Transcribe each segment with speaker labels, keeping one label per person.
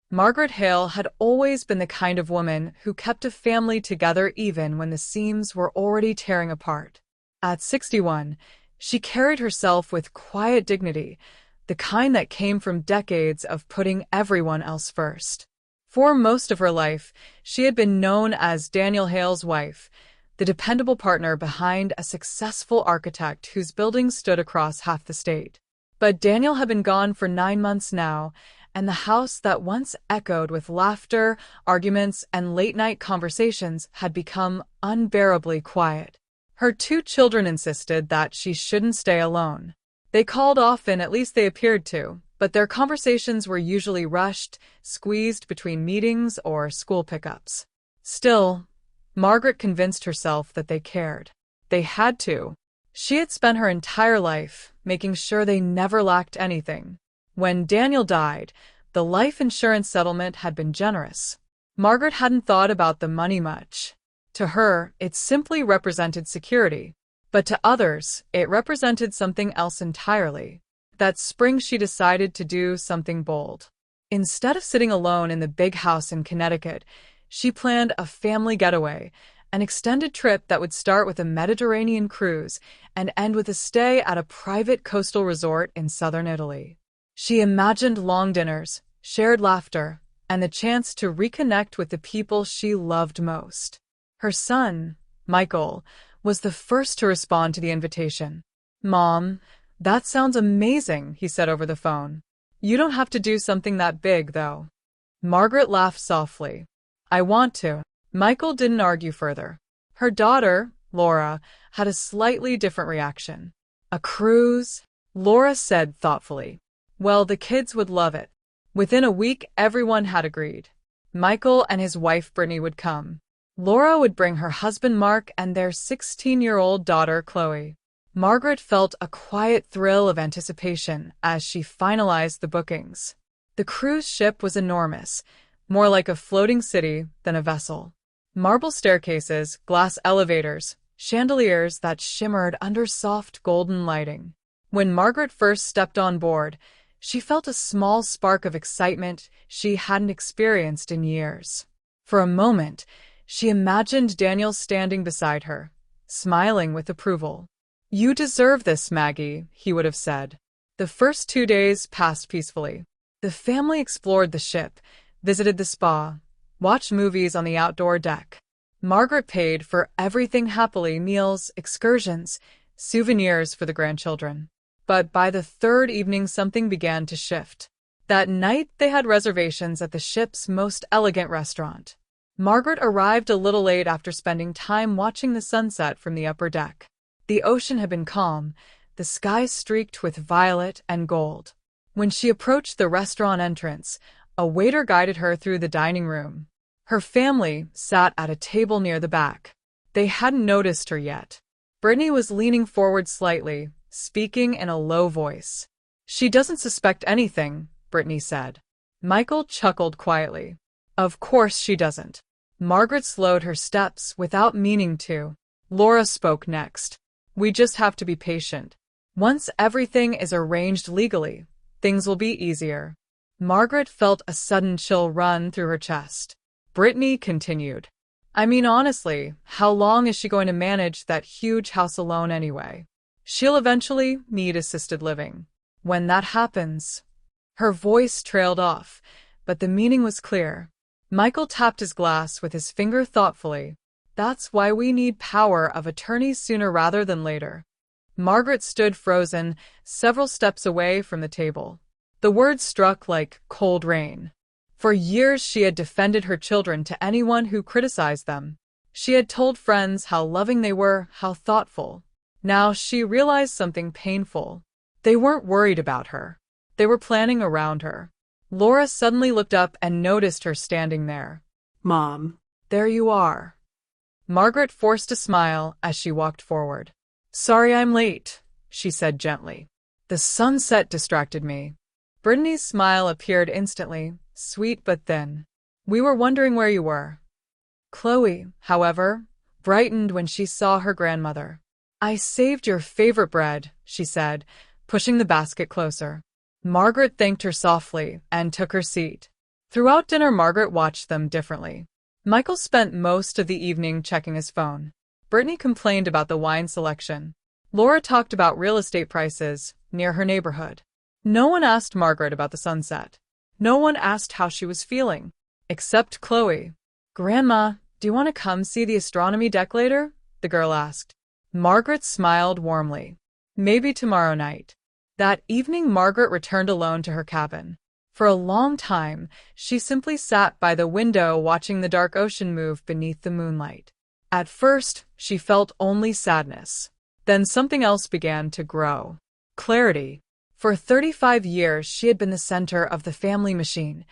Speaker 1: Margaret Hale had always been the kind of woman who kept a family together even when the seams were already tearing apart. At 61, she carried herself with quiet dignity, the kind that came from decades of putting everyone else first. For most of her life, she had been known as Daniel Hale's wife, the dependable partner behind a successful architect whose building stood across half the state. But Daniel had been gone for 9 months now, and the house that once echoed with laughter, arguments, and late-night conversations had become unbearably quiet. Her 2 children insisted that she shouldn't stay alone. They called often, at least they appeared to, but their conversations were usually rushed, squeezed between meetings or school pickups. Still, Margaret convinced herself that they cared. They had to. She had spent her entire life making sure they never lacked anything. When Daniel died, the life insurance settlement had been generous. Margaret hadn't thought about the money much. To her, it simply represented security. But to others, it represented something else entirely. That spring she decided to do something bold. Instead of sitting alone in the big house in Connecticut, she planned a family getaway, an extended trip that would start with a Mediterranean cruise and end with a stay at a private coastal resort in southern Italy. She imagined long dinners, shared laughter, and the chance to reconnect with the people she loved most. Her son, Michael, was the first to respond to the invitation. "Mom, that sounds amazing," he said over the phone. "You don't have to do something that big, though." Margaret laughed softly. "I want to." Michael didn't argue further. Her daughter, Laura, had a slightly different reaction. "A cruise?" Laura said thoughtfully. "Well, the kids would love it." Within a week, everyone had agreed. Michael and his wife Brittany would come. Laura would bring her husband Mark and their 16-year-old daughter Chloe. Margaret felt a quiet thrill of anticipation as she finalized the bookings. The cruise ship was enormous, more like a floating city than a vessel. Marble staircases, glass elevators, chandeliers that shimmered under soft golden lighting. When Margaret first stepped on board, she felt a small spark of excitement she hadn't experienced in years. For a moment, she imagined Daniel standing beside her, smiling with approval. "You deserve this, Maggie," he would have said. The first 2 days passed peacefully. The family explored the ship, visited the spa, watched movies on the outdoor deck. Margaret paid for everything happily: meals, excursions, souvenirs for the grandchildren. But by the third evening, something began to shift. That night, they had reservations at the ship's most elegant restaurant. Margaret arrived a little late after spending time watching the sunset from the upper deck. The ocean had been calm, the sky streaked with violet and gold. When she approached the restaurant entrance, a waiter guided her through the dining room. Her family sat at a table near the back. They hadn't noticed her yet. Brittany was leaning forward slightly, speaking in a low voice. "She doesn't suspect anything," Brittany said. Michael chuckled quietly. "Of course she doesn't." Margaret slowed her steps without meaning to. Laura spoke next. "We just have to be patient. Once everything is arranged legally, things will be easier." Margaret felt a sudden chill run through her chest. Brittany continued. "I mean, honestly, how long is she going to manage that huge house alone anyway? She'll eventually need assisted living. When that happens..." Her voice trailed off, but the meaning was clear. Michael tapped his glass with his finger thoughtfully. "That's why we need power of attorney sooner rather than later." Margaret stood frozen, several steps away from the table. The words struck like cold rain. For years she had defended her children to anyone who criticized them. She had told friends how loving they were, how thoughtful. Now she realized something painful. They weren't worried about her. They were planning around her. Laura suddenly looked up and noticed her standing there.
Speaker 2: "Mom."
Speaker 1: "There you are." Margaret forced a smile as she walked forward. "Sorry I'm late," she said gently. "The sunset distracted me." Brittany's smile appeared instantly, sweet but thin. "We were wondering where you were." Chloe, however, brightened when she saw her grandmother. "I saved your favorite bread," she said, pushing the basket closer. Margaret thanked her softly and took her seat. Throughout dinner, Margaret watched them differently. Michael spent most of the evening checking his phone. Brittany complained about the wine selection. Laura talked about real estate prices near her neighborhood. No one asked Margaret about the sunset. No one asked how she was feeling, except Chloe. "Grandma, do you want to come see the astronomy deck later?" the girl asked. Margaret smiled warmly. "Maybe tomorrow night." That evening, Margaret returned alone to her cabin. For a long time, she simply sat by the window watching the dark ocean move beneath the moonlight. At first, she felt only sadness. Then something else began to grow. Clarity. For 35 years, she had been the center of the family machine,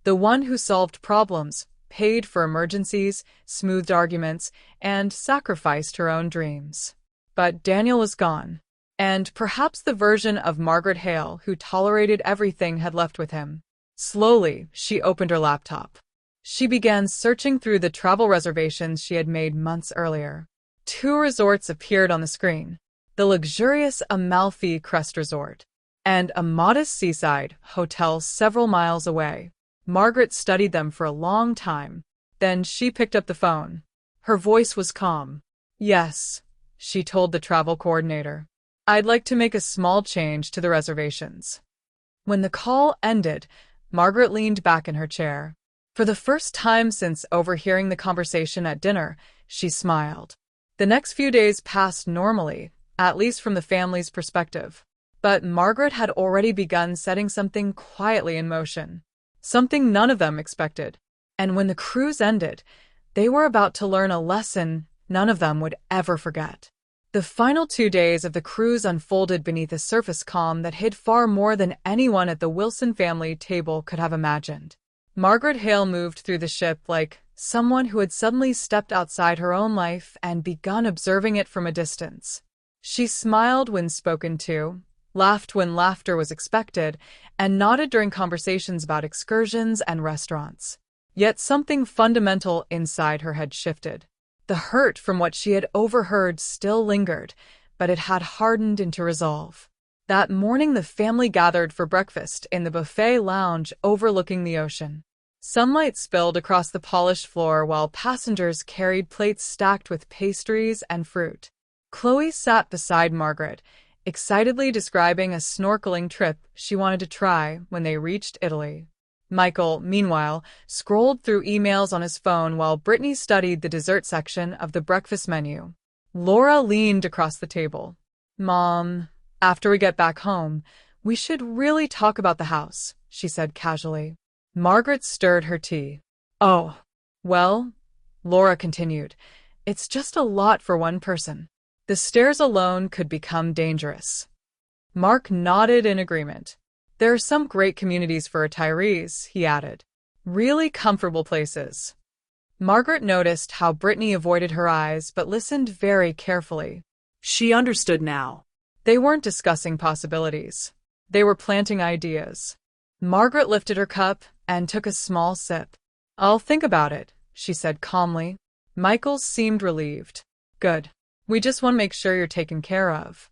Speaker 1: the one who solved problems, paid for emergencies, smoothed arguments, and sacrificed her own dreams. But Daniel was gone. And perhaps the version of Margaret Hale who tolerated everything had left with him. Slowly, she opened her laptop. She began searching through the travel reservations she had made months earlier. 2 resorts appeared on the screen: the luxurious Amalfi Crest Resort and a modest seaside hotel several miles away. Margaret studied them for a long time. Then she picked up the phone. Her voice was calm. "Yes," she told the travel coordinator. "I'd like to make a small change to the reservations." When the call ended, Margaret leaned back in her chair. For the first time since overhearing the conversation at dinner, she smiled. The next few days passed normally, at least from the family's perspective. But Margaret had already begun setting something quietly in motion, something none of them expected. And when the cruise ended, they were about to learn a lesson none of them would ever forget. The final 2 days of the cruise unfolded beneath a surface calm that hid far more than anyone at the Wilson family table could have imagined. Margaret Hale moved through the ship like someone who had suddenly stepped outside her own life and begun observing it from a distance. She smiled when spoken to, laughed when laughter was expected, and nodded during conversations about excursions and restaurants. Yet something fundamental inside her had shifted. The hurt from what she had overheard still lingered, but it had hardened into resolve. That morning, the family gathered for breakfast in the buffet lounge overlooking the ocean. Sunlight spilled across the polished floor while passengers carried plates stacked with pastries and fruit. Chloe sat beside Margaret, excitedly describing a snorkeling trip she wanted to try when they reached Italy. Michael, meanwhile, scrolled through emails on his phone while Brittany studied the dessert section of the breakfast menu. Laura leaned across the table. "Mom, after we get back home, we should really talk about the house," she said casually. Margaret stirred her tea. "Oh, well," Laura continued, "it's just a lot for one person. The stairs alone could become dangerous." Mark nodded in agreement. "There are some great communities for retirees," he added. "Really comfortable places." Margaret noticed how Brittany avoided her eyes but listened very carefully. She understood now. They weren't discussing possibilities. They were planting ideas. Margaret lifted her cup and took a small sip. "I'll think about it," she said calmly. Michael seemed relieved. "Good. We just want to make sure you're taken care of."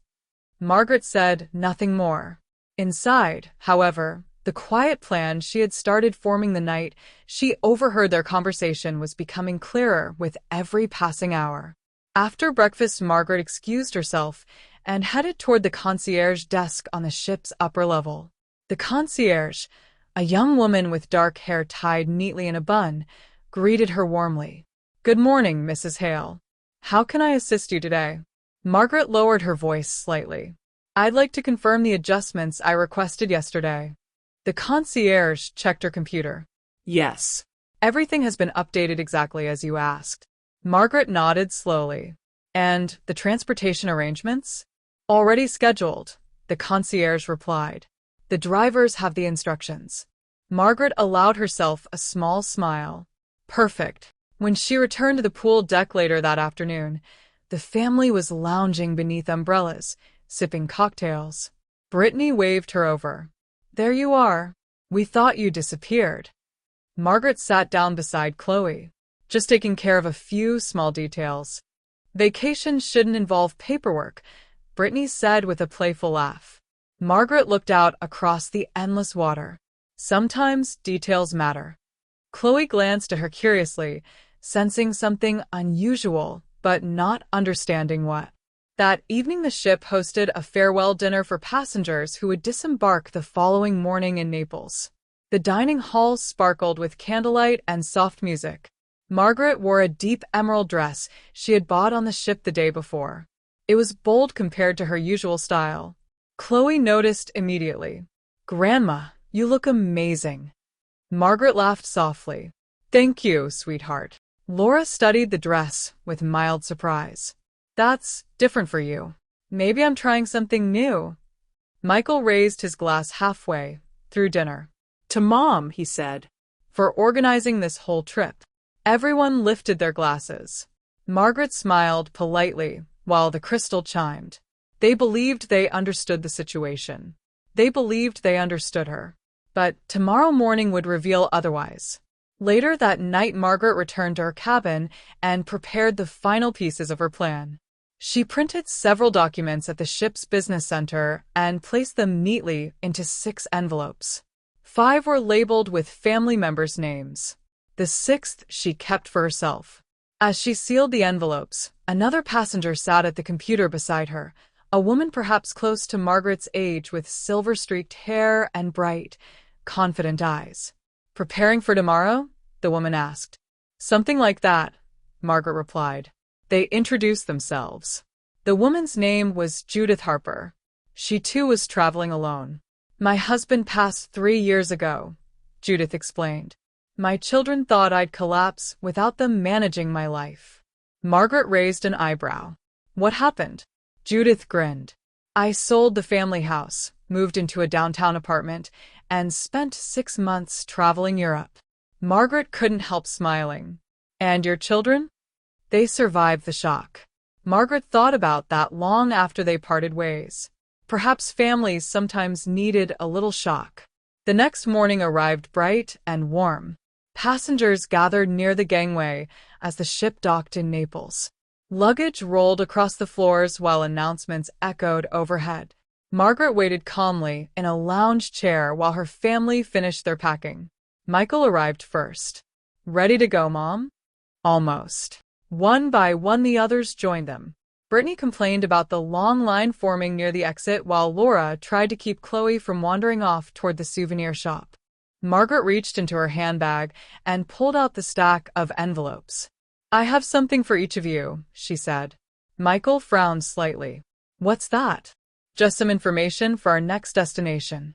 Speaker 1: Margaret said nothing more. Inside, however, the quiet plan she had started forming the night she overheard their conversation was becoming clearer with every passing hour. After breakfast, Margaret excused herself and headed toward the concierge desk on the ship's upper level. The concierge, a young woman with dark hair tied neatly in a bun, greeted her warmly. "Good morning, Mrs. Hale. How can I assist you today?" Margaret lowered her voice slightly. "I'd like to confirm the adjustments I requested yesterday." The concierge checked her computer. "Yes. Everything has been updated exactly as you asked." Margaret nodded slowly. "And the transportation arrangements?" "Already scheduled," the concierge replied. "The drivers have the instructions." Margaret allowed herself a small smile. Perfect. When she returned to the pool deck later that afternoon, the family was lounging beneath umbrellas, sipping cocktails. Brittany waved her over. "There you are. We thought you disappeared." Margaret sat down beside Chloe. "Just taking care of a few small details." "Vacation shouldn't involve paperwork," Brittany said with a playful laugh. Margaret looked out across the endless water. Sometimes details matter. Chloe glanced at her curiously, sensing something unusual, but not understanding what. That evening the ship hosted a farewell dinner for passengers who would disembark the following morning in Naples. The dining hall sparkled with candlelight and soft music. Margaret wore a deep emerald dress she had bought on the ship the day before. It was bold compared to her usual style. Chloe noticed immediately. "Grandma, you look amazing." Margaret laughed softly. "Thank you, sweetheart." Laura studied the dress with mild surprise. "That's different for you. Maybe I'm trying something new." Michael raised his glass halfway through dinner. "To Mom," he said, "for organizing this whole trip." Everyone lifted their glasses. Margaret smiled politely while the crystal chimed. They believed they understood the situation. They believed they understood her. But tomorrow morning would reveal otherwise. Later that night, Margaret returned to her cabin and prepared the final pieces of her plan. She printed several documents at the ship's business center and placed them neatly into 6 envelopes. 5 were labeled with family members' names. The 6th she kept for herself. As she sealed the envelopes, another passenger sat at the computer beside her, a woman perhaps close to Margaret's age with silver-streaked hair and bright, confident eyes. "Preparing for tomorrow?" the woman asked. "Something like that," Margaret replied. They introduced themselves. The woman's name was Judith Harper. She too was traveling alone. "My husband passed 3 years ago," Judith explained. "My children thought I'd collapse without them managing my life." Margaret raised an eyebrow. "What happened?" Judith grinned. "I sold the family house, moved into a downtown apartment, and spent 6 months traveling Europe." Margaret couldn't help smiling. "And your children?" "They survived the shock." Margaret thought about that long after they parted ways. Perhaps families sometimes needed a little shock. The next morning arrived bright and warm. Passengers gathered near the gangway as the ship docked in Naples. Luggage rolled across the floors while announcements echoed overhead. Margaret waited calmly in a lounge chair while her family finished their packing. Michael arrived first. "Ready to go, Mom?" "Almost." One by one the others joined them. Brittany complained about the long line forming near the exit while Laura tried to keep Chloe from wandering off toward the souvenir shop. Margaret reached into her handbag and pulled out the stack of envelopes. "I have something for each of you," she said. Michael frowned slightly. "What's that?" "Just some information for our next destination."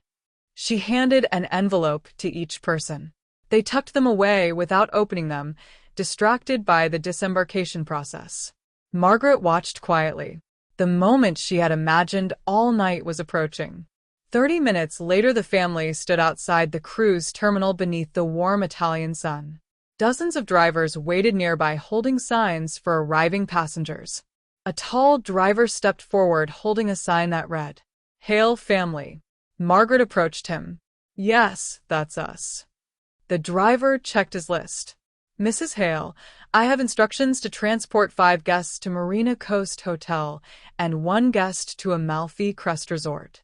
Speaker 1: She handed an envelope to each person. They tucked them away without opening them, distracted by the disembarkation process. Margaret watched quietly. The moment she had imagined all night was approaching. 30 minutes later, the family stood outside the cruise terminal beneath the warm Italian sun. Dozens of drivers waited nearby holding signs for arriving passengers. A tall driver stepped forward holding a sign that read, "Hail Family." Margaret approached him. "Yes, that's us." The driver checked his list. "Mrs. Hale, I have instructions to transport 5 guests to Marina Coast Hotel and 1 guest to Amalfi Crest Resort."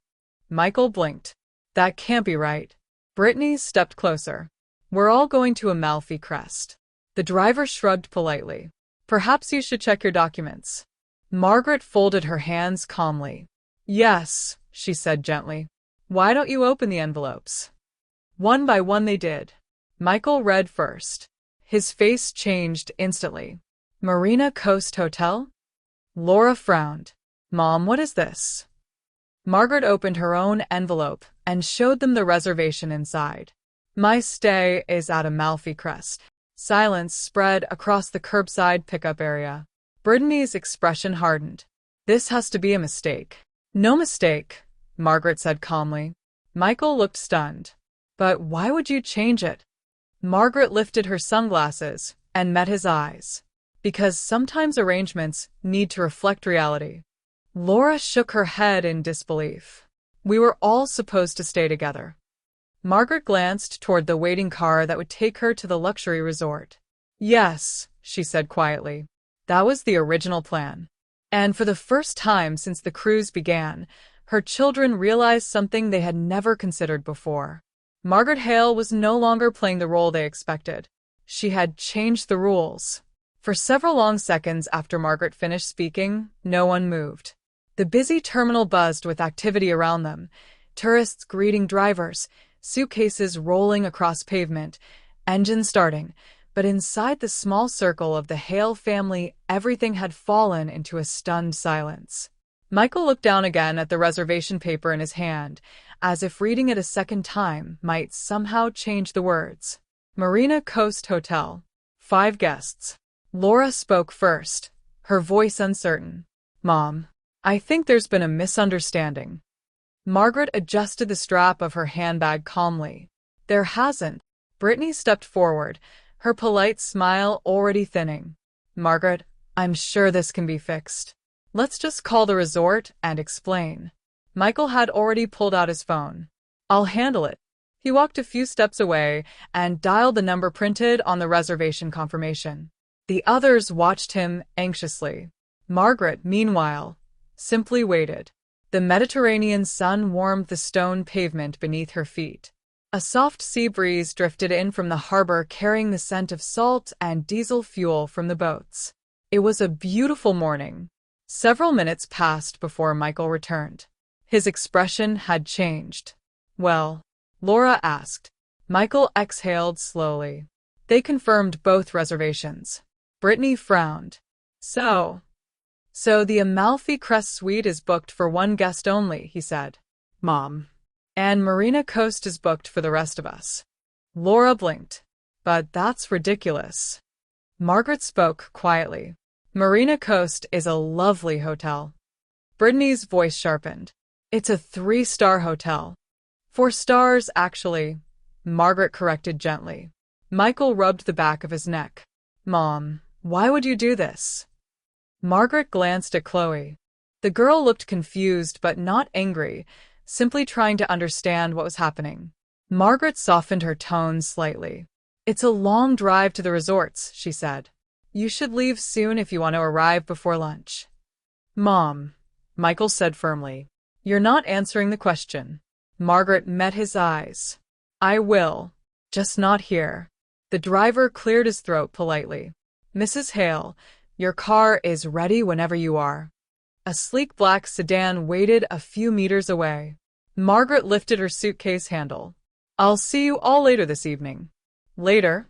Speaker 1: Michael blinked. "That can't be right." Brittany stepped closer. "We're all going to Amalfi Crest." The driver shrugged politely. "Perhaps you should check your documents." Margaret folded her hands calmly. "Yes," she said gently. "Why don't you open the envelopes?" One by one they did. Michael read first. His face changed instantly. "Marina Coast Hotel?" Laura frowned. "Mom, what is this?" Margaret opened her own envelope and showed them the reservation inside. "My stay is at Amalfi Crest." Silence spread across the curbside pickup area. Brittany's expression hardened. "This has to be a mistake." "No mistake," Margaret said calmly. Michael looked stunned. "But why would you change it?" Margaret lifted her sunglasses and met his eyes. "Because sometimes arrangements need to reflect reality." Laura shook her head in disbelief. "We were all supposed to stay together." Margaret glanced toward the waiting car that would take her to the luxury resort. "Yes," she said quietly. "That was the original plan." And for the first time since the cruise began, her children realized something they had never considered before. Margaret Hale was no longer playing the role they expected. She had changed the rules. For several long seconds after Margaret finished speaking, no one moved. The busy terminal buzzed with activity around them, tourists greeting drivers, suitcases rolling across pavement, engines starting. But inside the small circle of the Hale family, everything had fallen into a stunned silence. Michael looked down again at the reservation paper in his hand, as if reading it a second time might somehow change the words. Marina Coast Hotel. 5 guests. Laura spoke first, her voice uncertain. Mom, I think there's been a misunderstanding. Margaret adjusted the strap of her handbag calmly. There hasn't. Brittany stepped forward, her polite smile already thinning. Margaret, I'm sure this can be fixed. Let's just call the resort and explain. Michael had already pulled out his phone. I'll handle it. He walked a few steps away and dialed the number printed on the reservation confirmation. The others watched him anxiously. Margaret, meanwhile, simply waited. The Mediterranean sun warmed the stone pavement beneath her feet. A soft sea breeze drifted in from the harbor carrying the scent of salt and diesel fuel from the boats. It was a beautiful morning. Several minutes passed before Michael returned. His expression had changed. Well, Laura asked. Michael exhaled slowly. They confirmed both reservations. Brittany frowned. So the Amalfi Crest suite is booked for 1 guest only, he said. Mom. And Marina Coast is booked for the rest of us. Laura blinked. But that's ridiculous. Margaret spoke quietly. Marina Coast is a lovely hotel. Brittany's voice sharpened. It's a 3-star hotel. 4 stars, actually, Margaret corrected gently. Michael rubbed the back of his neck. Mom, why would you do this? Margaret glanced at Chloe. The girl looked confused but not angry, simply trying to understand what was happening. Margaret softened her tone slightly. It's a long drive to the resorts, she said. You should leave soon if you want to arrive before lunch. Mom, Michael said firmly. You're not answering the question. Margaret met his eyes. I will, just not here. The driver cleared his throat politely. Mrs. Hale, your car is ready whenever you are. A sleek black sedan waited a few meters away. Margaret lifted her suitcase handle. I'll see you all later this evening. Later?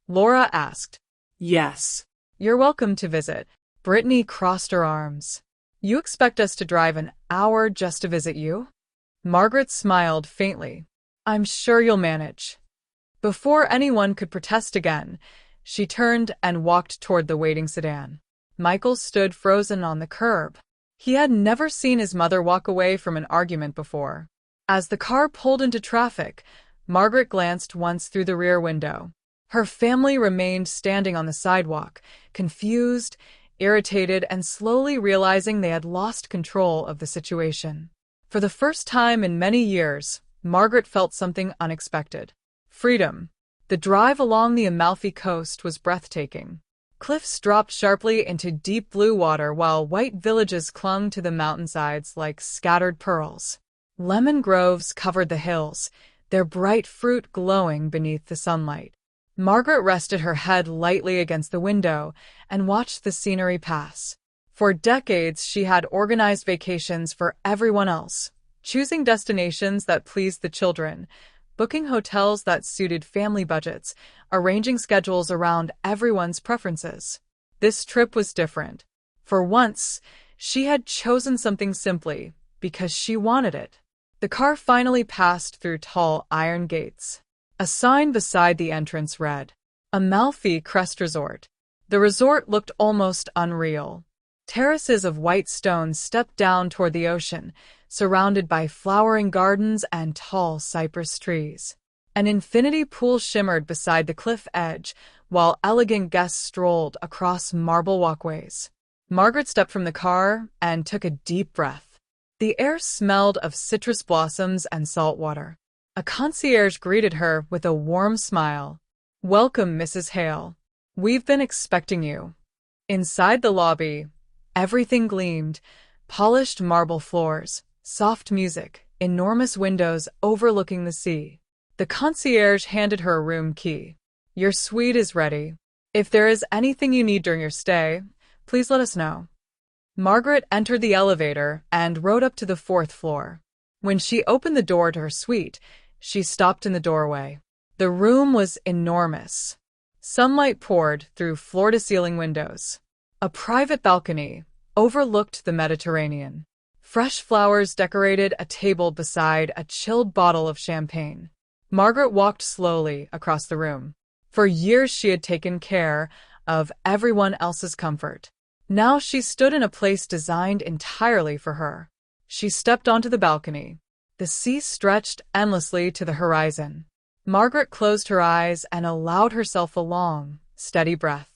Speaker 1: Laura asked. Yes. You're welcome to visit. Brittany crossed her arms. You expect us to drive an hour just to visit you? Margaret smiled faintly. I'm sure you'll manage. Before anyone could protest again, she turned and walked toward the waiting sedan. Michael stood frozen on the curb. He had never seen his mother walk away from an argument before. As the car pulled into traffic, Margaret glanced once through the rear window. Her family remained standing on the sidewalk, confused, irritated, and slowly realizing they had lost control of the situation. For the first time in many years, Margaret felt something unexpected. Freedom. The drive along the Amalfi Coast was breathtaking. Cliffs dropped sharply into deep blue water while white villages clung to the mountainsides like scattered pearls. Lemon groves covered the hills, their bright fruit glowing beneath the sunlight. Margaret rested her head lightly against the window and watched the scenery pass. For decades, she had organized vacations for everyone else, choosing destinations that pleased the children, booking hotels that suited family budgets, arranging schedules around everyone's preferences. This trip was different. For once, she had chosen something simply because she wanted it. The car finally passed through tall iron gates. A sign beside the entrance read, Amalfi Crest Resort. The resort looked almost unreal. Terraces of white stone stepped down toward the ocean, surrounded by flowering gardens and tall cypress trees. An infinity pool shimmered beside the cliff edge, while elegant guests strolled across marble walkways. Margaret stepped from the car and took a deep breath. The air smelled of citrus blossoms and salt water. A concierge greeted her with a warm smile. Welcome, Mrs. Hale. We've been expecting you. Inside the lobby, everything gleamed. Polished marble floors, soft music, enormous windows overlooking the sea. The concierge handed her a room key. Your suite is ready. If there is anything you need during your stay, please let us know. Margaret entered the elevator and rode up to the 4th floor. When she opened the door to her suite, she stopped in the doorway. The room was enormous. Sunlight poured through floor-to-ceiling windows. A private balcony overlooked the Mediterranean. Fresh flowers decorated a table beside a chilled bottle of champagne. Margaret walked slowly across the room. For years she had taken care of everyone else's comfort. Now she stood in a place designed entirely for her. She stepped onto the balcony. The sea stretched endlessly to the horizon. Margaret closed her eyes and allowed herself a long, steady breath.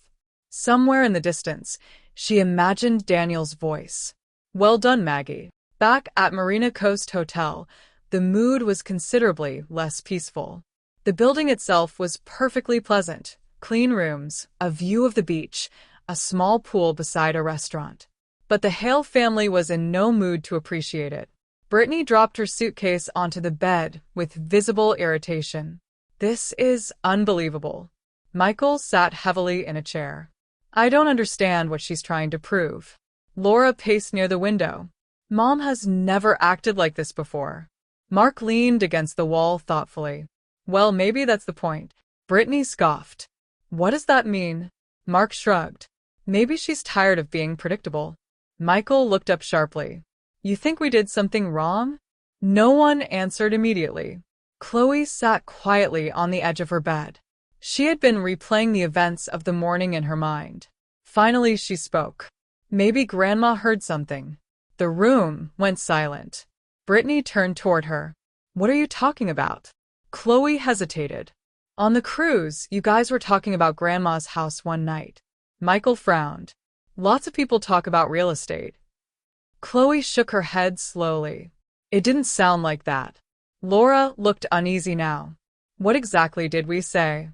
Speaker 1: Somewhere in the distance, she imagined Daniel's voice. Well done, Maggie. Back at Marina Coast Hotel, the mood was considerably less peaceful. The building itself was perfectly pleasant. Clean rooms, a view of the beach, a small pool beside a restaurant. But the Hale family was in no mood to appreciate it. Brittany dropped her suitcase onto the bed with visible irritation. This is unbelievable. Michael sat heavily in a chair. I don't understand what she's trying to prove. Laura paced near the window. Mom has never acted like this before. Mark leaned against the wall thoughtfully. Well, maybe that's the point. Brittany scoffed. What does that mean? Mark shrugged. Maybe she's tired of being predictable. Michael looked up sharply. You think we did something wrong? No one answered immediately. Chloe sat quietly on the edge of her bed. She had been replaying the events of the morning in her mind. Finally, she spoke. Maybe Grandma heard something. The room went silent. Brittany turned toward her. What are you talking about? Chloe hesitated. On the cruise, you guys were talking about Grandma's house one night. Michael frowned. Lots of people talk about real estate. Chloe shook her head slowly. It didn't sound like that. Laura looked uneasy now. What exactly did we say?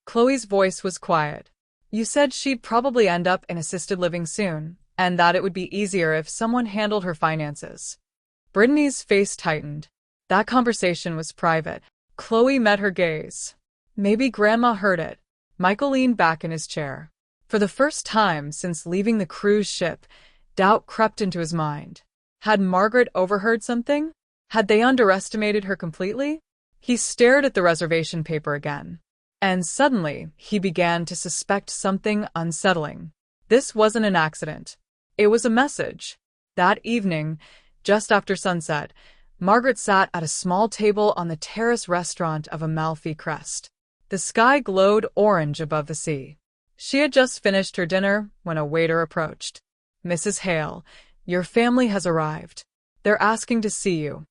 Speaker 1: Chloe's voice was quiet. You said she'd probably end up in assisted living soon, and that it would be easier if someone handled her finances. Brittany's face tightened. That conversation was private. Chloe met her gaze. Maybe Grandma heard it. Michael leaned back in his chair. For the first time since leaving the cruise ship, doubt crept into his mind. Had Margaret overheard something? Had they underestimated her completely? He stared at the reservation paper again. And suddenly, he began to suspect something unsettling. This wasn't an accident. It was a message. That evening, just after sunset, Margaret sat at a small table on the terrace restaurant of Amalfi Crest. The sky glowed orange above the sea. She had just finished her dinner when a waiter approached. Mrs. Hale, your family has arrived. They're asking to see you.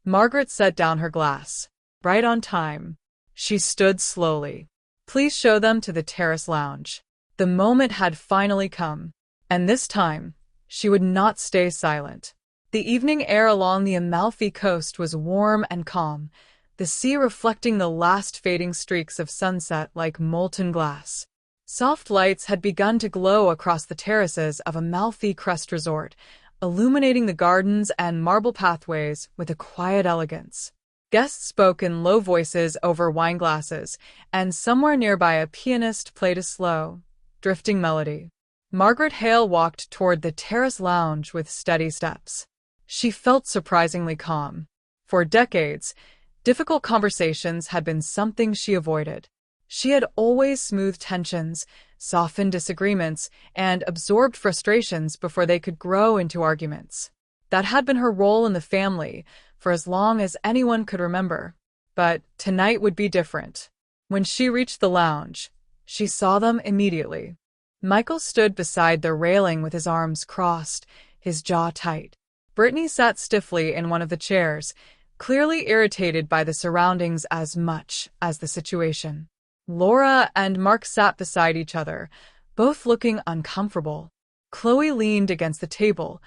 Speaker 1: Margaret set down her glass. Right on time. She stood slowly. Please show them to the terrace lounge. The moment had finally come. And this time, she would not stay silent. The evening air along the Amalfi coast was warm and calm, the sea reflecting the last fading streaks of sunset like molten glass. Soft lights had begun to glow across the terraces of Amalfi Crest Resort, illuminating the gardens and marble pathways with a quiet elegance. Guests spoke in low voices over wine glasses, and somewhere nearby a pianist played a slow, drifting melody. Margaret Hale walked toward the terrace lounge with steady steps. She felt surprisingly calm. For decades, difficult conversations had been something she avoided. She had always smoothed tensions, softened disagreements, and absorbed frustrations before they could grow into arguments. That had been her role in the family for as long as anyone could remember. But tonight would be different. When she reached the lounge, she saw them immediately. Michael stood beside the railing with his arms crossed, his jaw tight. Brittany sat stiffly in one of the chairs, clearly irritated by the surroundings as much as the situation. Laura and Mark sat beside each other, both looking uncomfortable. Chloe leaned against the table,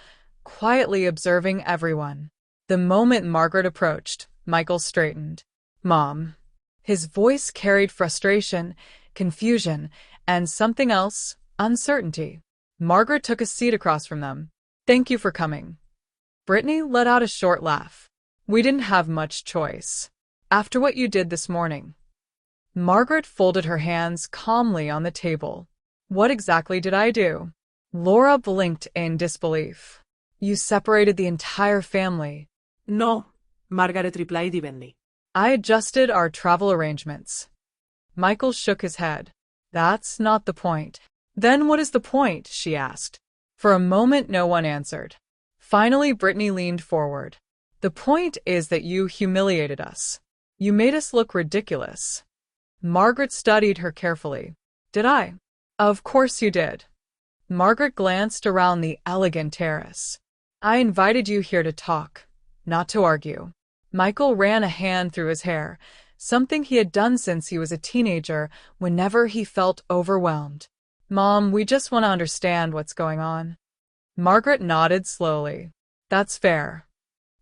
Speaker 1: quietly observing everyone. The moment Margaret approached, Michael straightened. Mom. His voice carried frustration, confusion, and something else, uncertainty. Margaret took a seat across from them. Thank you for coming. Brittany let out a short laugh. We didn't have much choice. After what you did this morning. Margaret folded her hands calmly on the table. What exactly did I do? Laura blinked in disbelief. You separated the entire family.
Speaker 2: No, Margaret replied evenly.
Speaker 1: I adjusted our travel arrangements. Michael shook his head. That's not the point. Then what is the point? She asked. For a moment no one answered. Finally Brittany leaned forward. The point is that you humiliated us. You made us look ridiculous. Margaret studied her carefully. Did I? Of course you did. Margaret glanced around the elegant terrace. I invited you here to talk, not to argue. Michael ran a hand through his hair, something he had done since he was a teenager whenever he felt overwhelmed. Mom, we just want to understand what's going on. Margaret nodded slowly. That's fair.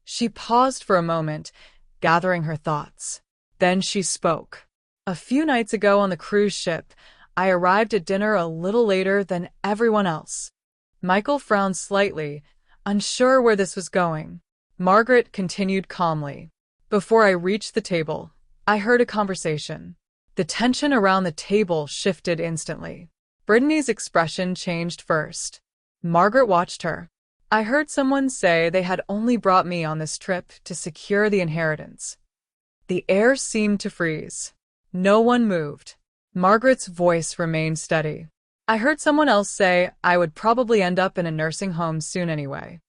Speaker 1: She paused for a moment, gathering her thoughts. Then she spoke. A few nights ago on the cruise ship, I arrived at dinner a little later than everyone else. Michael frowned slightly, unsure where this was going. Margaret continued calmly. Before I reached the table, I heard a conversation. The tension around the table shifted instantly. Brittany's expression changed first. Margaret watched her. I heard someone say they had only brought me on this trip to secure the inheritance. The air seemed to freeze. No one moved. Margaret's voice remained steady. I heard someone else say I would probably end up in a nursing home soon anyway.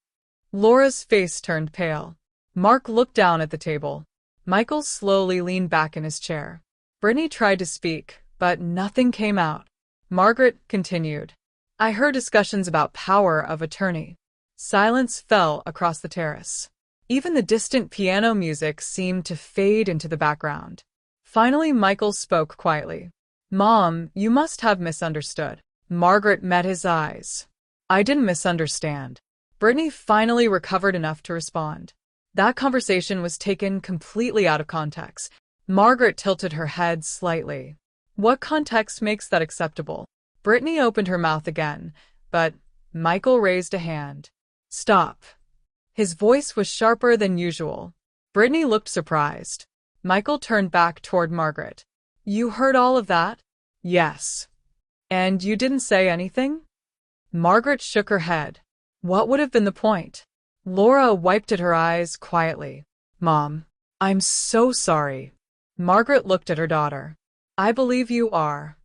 Speaker 1: Laura's face turned pale. Mark looked down at the table. Michael slowly leaned back in his chair. Brittany tried to speak, but nothing came out. Margaret continued. I heard discussions about power of attorney. Silence fell across the terrace. Even the distant piano music seemed to fade into the background. Finally, Michael spoke quietly. Mom, you must have misunderstood. Margaret met his eyes. I didn't misunderstand. Brittany finally recovered enough to respond. That conversation was taken completely out of context. Margaret tilted her head slightly. What context makes that acceptable? Brittany opened her mouth again, but Michael raised a hand. Stop. His voice was sharper than usual. Brittany looked surprised. Michael turned back toward Margaret. You heard all of that? Yes. And you didn't say anything? Margaret shook her head. What would have been the point? Laura wiped at her eyes quietly. Mom, I'm so sorry. Margaret looked at her daughter. I believe you are.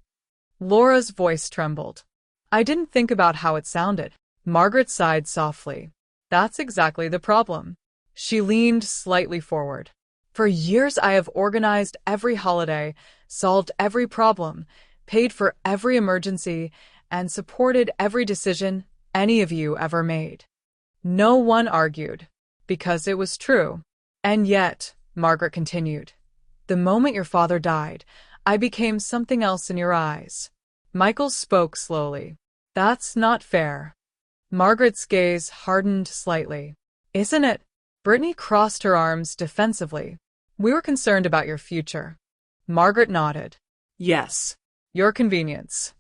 Speaker 1: Laura's voice trembled. I didn't think about how it sounded. Margaret sighed softly. That's exactly the problem. She leaned slightly forward. For years I have organized every holiday, solved every problem, paid for every emergency, and supported every decision any of you ever made. No one argued, because it was true. And yet, Margaret continued, the moment your father died, I became something else in your eyes. Michael spoke slowly. That's not fair. Margaret's gaze hardened slightly. Isn't it? Brittany crossed her arms defensively. We were concerned about your future. Margaret nodded. Yes. Your convenience.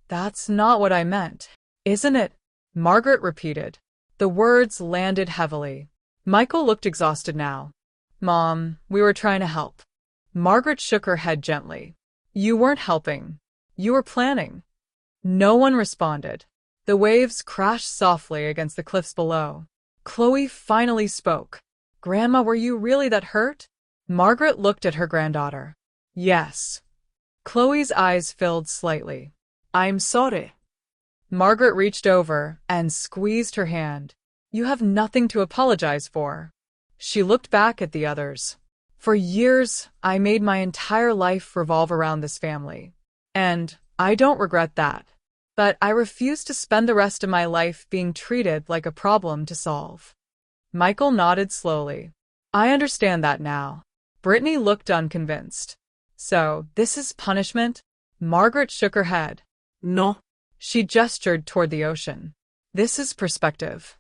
Speaker 1: That's not what I meant. Isn't it? Margaret repeated. The words landed heavily. Michael looked exhausted now. Mom, we were trying to help. Margaret shook her head gently. You weren't helping. You were planning. No one responded. The waves crashed softly against the cliffs below. Chloe finally spoke. Grandma, were you really that hurt? Margaret looked at her granddaughter. Yes. Chloe's eyes filled slightly. I'm sorry. Margaret reached over and squeezed her hand. You have nothing to apologize for. She looked back at the others. For years, I made my entire life revolve around this family. And I don't regret that. But I refuse to spend the rest of my life being treated like a problem to solve. Michael nodded slowly. I understand that now. Brittany looked unconvinced. So, this is punishment? Margaret shook her head. No. She gestured toward the ocean. This is perspective.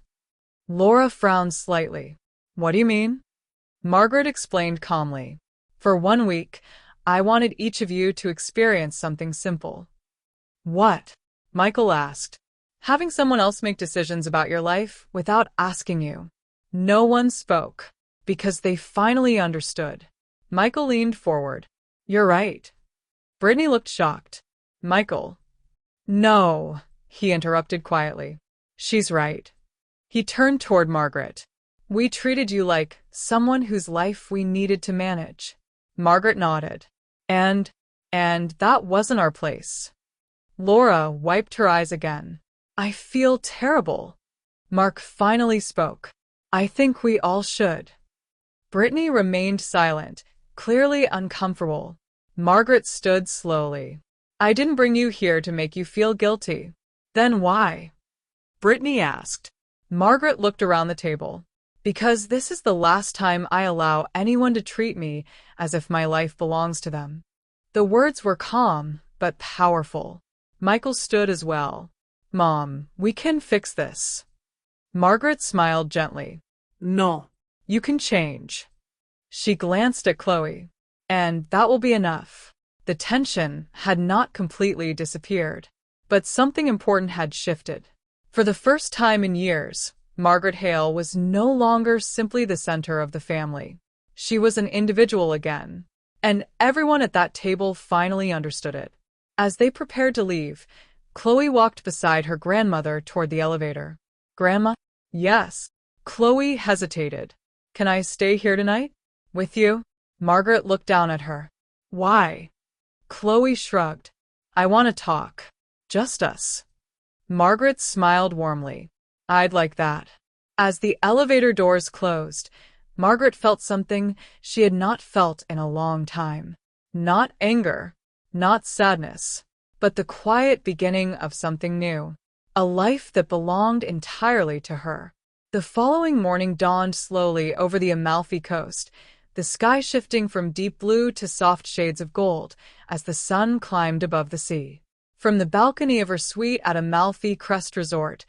Speaker 1: Laura frowned slightly. What do you mean? Margaret explained calmly. For 1 week, I wanted each of you to experience something simple. What? Michael asked. Having someone else make decisions about your life without asking you. No one spoke, because they finally understood. Michael leaned forward. You're right. Brittany looked shocked. Michael. No, he interrupted quietly. She's right. He turned toward Margaret. We treated you like someone whose life we needed to manage. Margaret nodded. And that wasn't our place. Laura wiped her eyes again. I feel terrible. Mark finally spoke. I think we all should. Brittany remained silent, clearly uncomfortable. Margaret stood slowly. I didn't bring you here to make you feel guilty. Then why? Brittany asked. Margaret looked around the table. Because this is the last time I allow anyone to treat me as if my life belongs to them. The words were calm, but powerful. Michael stood as well. Mom, we can fix this. Margaret smiled gently.
Speaker 2: No.
Speaker 1: You can change. She glanced at Chloe. And that will be enough. The tension had not completely disappeared, but something important had shifted. For the first time in years, Margaret Hale was no longer simply the center of the family. She was an individual again, and everyone at that table finally understood it. As they prepared to leave, Chloe walked beside her grandmother toward the elevator. Grandma? Yes. Chloe hesitated. Can I stay here tonight? With you? Margaret looked down at her. Why? Chloe shrugged. I want to talk. Just us. Margaret smiled warmly. I'd like that. As the elevator doors closed, Margaret felt something she had not felt in a long time. Not anger, not sadness, but the quiet beginning of something new. A life that belonged entirely to her. The following morning dawned slowly over the Amalfi Coast, the sky shifting from deep blue to soft shades of gold as the sun climbed above the sea. From the balcony of her suite at Amalfi Crest Resort,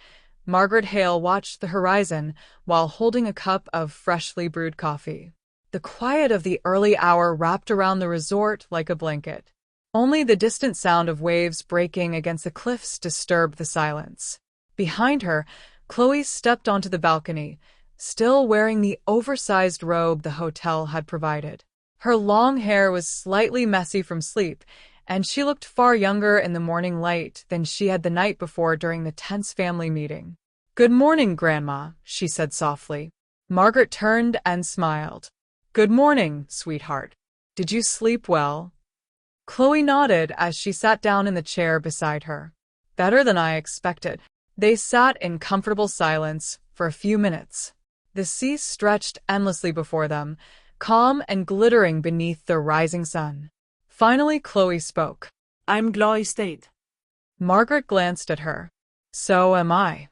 Speaker 1: Margaret Hale watched the horizon while holding a cup of freshly brewed coffee. The quiet of the early hour wrapped around the resort like a blanket. Only the distant sound of waves breaking against the cliffs disturbed the silence. Behind her, Chloe stepped onto the balcony, still wearing the oversized robe the hotel had provided. Her long hair was slightly messy from sleep, and she looked far younger in the morning light than she had the night before during the tense family meeting. Good morning, Grandma, she said softly. Margaret turned and smiled. Good morning, sweetheart. Did you sleep well? Chloe nodded as she sat down in the chair beside her. Better than I expected. They sat in comfortable silence for a few minutes. The sea stretched endlessly before them, calm and glittering beneath the rising sun. Finally, Chloe spoke.
Speaker 2: I'm glad I stayed.
Speaker 1: Margaret glanced at her. So am I.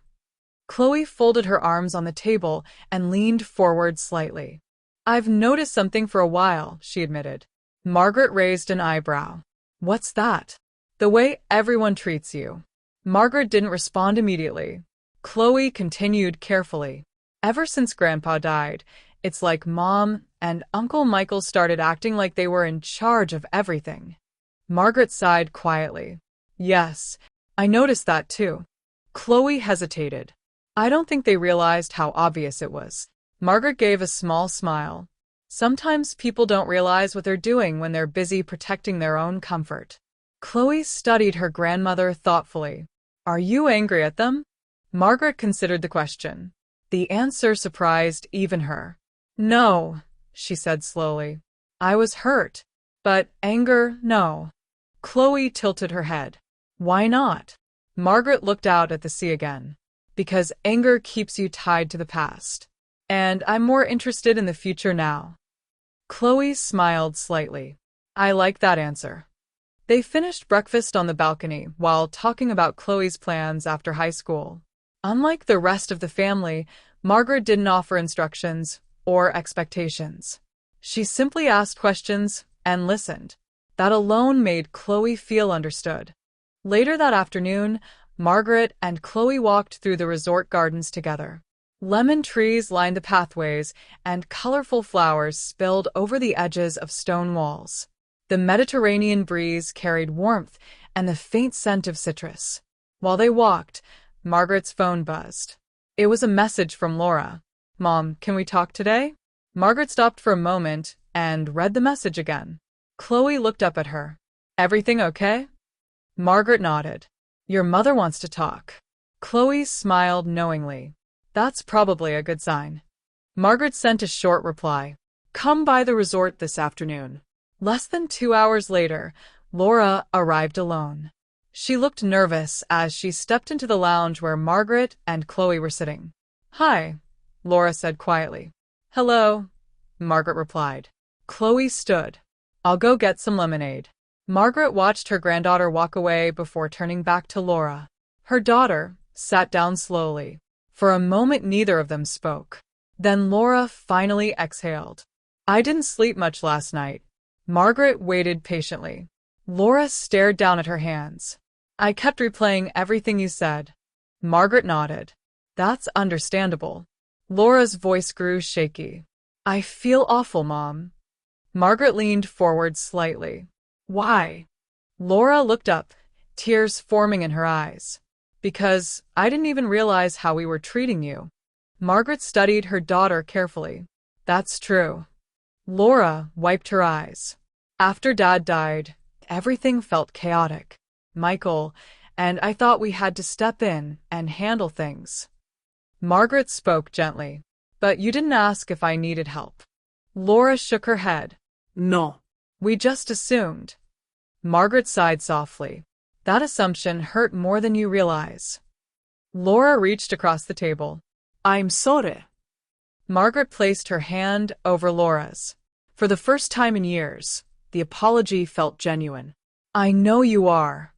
Speaker 1: Chloe folded her arms on the table and leaned forward slightly. I've noticed something for a while, she admitted. Margaret raised an eyebrow. What's that? The way everyone treats you. Margaret didn't respond immediately. Chloe continued carefully. Ever since Grandpa died, it's like Mom and Uncle Michael started acting like they were in charge of everything. Margaret sighed quietly. Yes, I noticed that too. Chloe hesitated. I don't think they realized how obvious it was. Margaret gave a small smile. Sometimes people don't realize what they're doing when they're busy protecting their own comfort. Chloe studied her grandmother thoughtfully. Are you angry at them? Margaret considered the question. The answer surprised even her. No, she said slowly. I was hurt. But anger, no. Chloe tilted her head. Why not? Margaret looked out at the sea again. Because anger keeps you tied to the past. And I'm more interested in the future now. Chloe smiled slightly. I like that answer. They finished breakfast on the balcony while talking about Chloe's plans after high school. Unlike the rest of the family, Margaret didn't offer instructions or expectations. She simply asked questions and listened. That alone made Chloe feel understood. Later that afternoon, Margaret and Chloe walked through the resort gardens together. Lemon trees lined the pathways, and colorful flowers spilled over the edges of stone walls. The Mediterranean breeze carried warmth and the faint scent of citrus. While they walked, Margaret's phone buzzed. It was a message from Laura. Mom, can we talk today? Margaret stopped for a moment, and read the message again. Chloe looked up at her. Everything okay? Margaret nodded. Your mother wants to talk. Chloe smiled knowingly. That's probably a good sign. Margaret sent a short reply. Come by the resort this afternoon. Less than 2 hours later, Laura arrived alone. She looked nervous as she stepped into the lounge where Margaret and Chloe were sitting. Hi, Laura said quietly. Hello, Margaret replied. Chloe stood. I'll go get some lemonade. Margaret watched her granddaughter walk away before turning back to Laura. Her daughter sat down slowly. For a moment, neither of them spoke. Then Laura finally exhaled. I didn't sleep much last night. Margaret waited patiently. Laura stared down at her hands. I kept replaying everything you said. Margaret nodded. That's understandable. Laura's voice grew shaky. I feel awful, Mom. Margaret leaned forward slightly. Why? Laura looked up, tears forming in her eyes. Because I didn't even realize how we were treating you. Margaret studied her daughter carefully. That's true. Laura wiped her eyes. After Dad died, everything felt chaotic. Michael, and I thought we had to step in and handle things. Margaret spoke gently. But you didn't ask if I needed help. Laura shook her head.
Speaker 2: No.
Speaker 1: We just assumed. Margaret sighed softly. That assumption hurt more than you realize. Laura reached across the table.
Speaker 2: I'm sorry.
Speaker 1: Margaret placed her hand over Laura's. For the first time in years, the apology felt genuine. I know you are.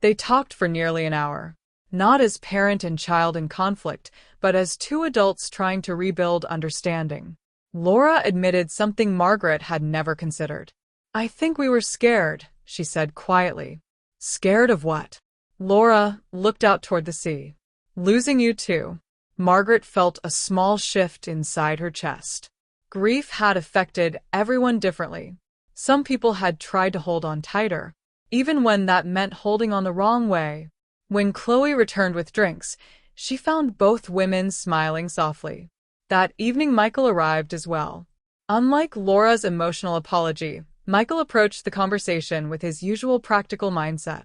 Speaker 1: They talked for nearly an hour, not as parent and child in conflict, but as two adults trying to rebuild understanding. Laura admitted something Margaret had never considered. I think we were scared, she said quietly. Scared of what? Laura looked out toward the sea. Losing you too. Margaret felt a small shift inside her chest. Grief had affected everyone differently. Some people had tried to hold on tighter, even when that meant holding on the wrong way. When Chloe returned with drinks, she found both women smiling softly. That evening Michael arrived as well. Unlike Laura's emotional apology, Michael approached the conversation with his usual practical mindset.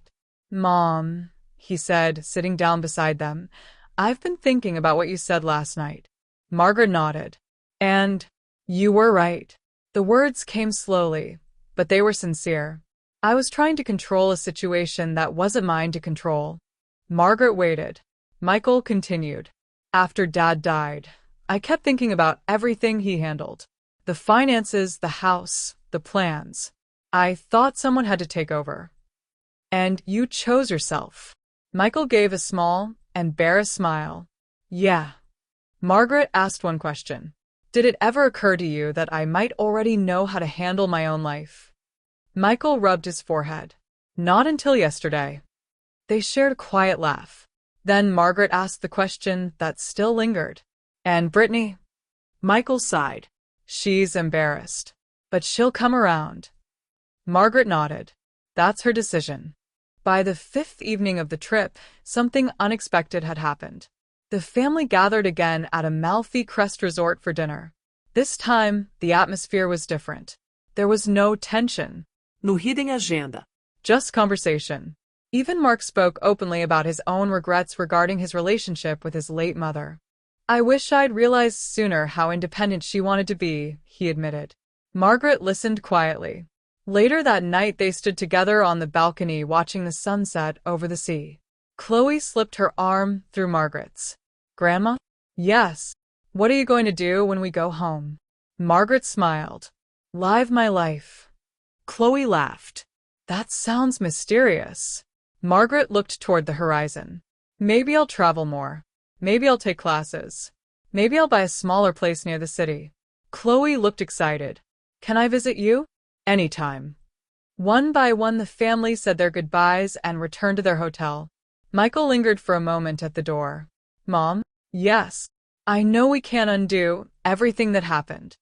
Speaker 1: Mom, he said, sitting down beside them, I've been thinking about what you said last night. Margaret nodded. And you were right. The words came slowly, but they were sincere. I was trying to control a situation that wasn't mine to control. Margaret waited. Michael continued. After Dad died, I kept thinking about everything he handled. The finances, the house, the plans. I thought someone had to take over. And you chose yourself. Michael gave a small, embarrassed smile. Yeah. Margaret asked one question. Did it ever occur to you that I might already know how to handle my own life? Michael rubbed his forehead. Not until yesterday. They shared a quiet laugh. Then Margaret asked the question that still lingered. And Brittany? Michael sighed. She's embarrassed. But she'll come around. Margaret nodded. That's her decision. By the 5th evening of the trip, something unexpected had happened. The family gathered again at Amalfi Crest Resort for dinner. This time, the atmosphere was different. There was no tension.
Speaker 2: No hidden agenda.
Speaker 1: Just conversation. Even Mark spoke openly about his own regrets regarding his relationship with his late mother. I wish I'd realized sooner how independent she wanted to be, he admitted. Margaret listened quietly. Later that night they stood together on the balcony watching the sunset over the sea. Chloe slipped her arm through Margaret's. Grandma? Yes. What are you going to do when we go home? Margaret smiled. Live my life. Chloe laughed. That sounds mysterious. Margaret looked toward the horizon. Maybe I'll travel more. Maybe I'll take classes. Maybe I'll buy a smaller place near the city. Chloe looked excited. Can I visit you? Anytime. One by one the family said their goodbyes and returned to their hotel. Michael lingered for a moment at the door. Mom? Yes. I know we can't undo everything that happened.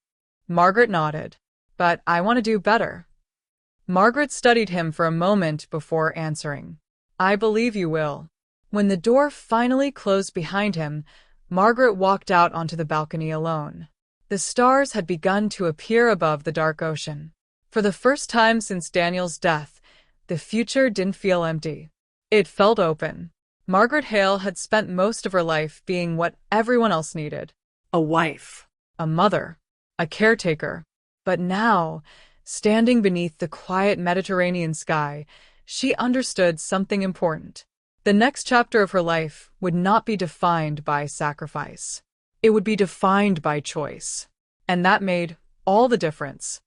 Speaker 1: Margaret nodded. But I want to do better. Margaret studied him for a moment before answering. I believe you will. When the door finally closed behind him, Margaret walked out onto the balcony alone. The stars had begun to appear above the dark ocean. For the first time since Daniel's death, the future didn't feel empty. It felt open. Margaret Hale had spent most of her life being what everyone else needed:
Speaker 2: A wife.
Speaker 1: a mother, a caretaker. But now, standing beneath the quiet Mediterranean sky, she understood something important. The next chapter of her life would not be defined by sacrifice. It would be defined by choice. And that made all the difference.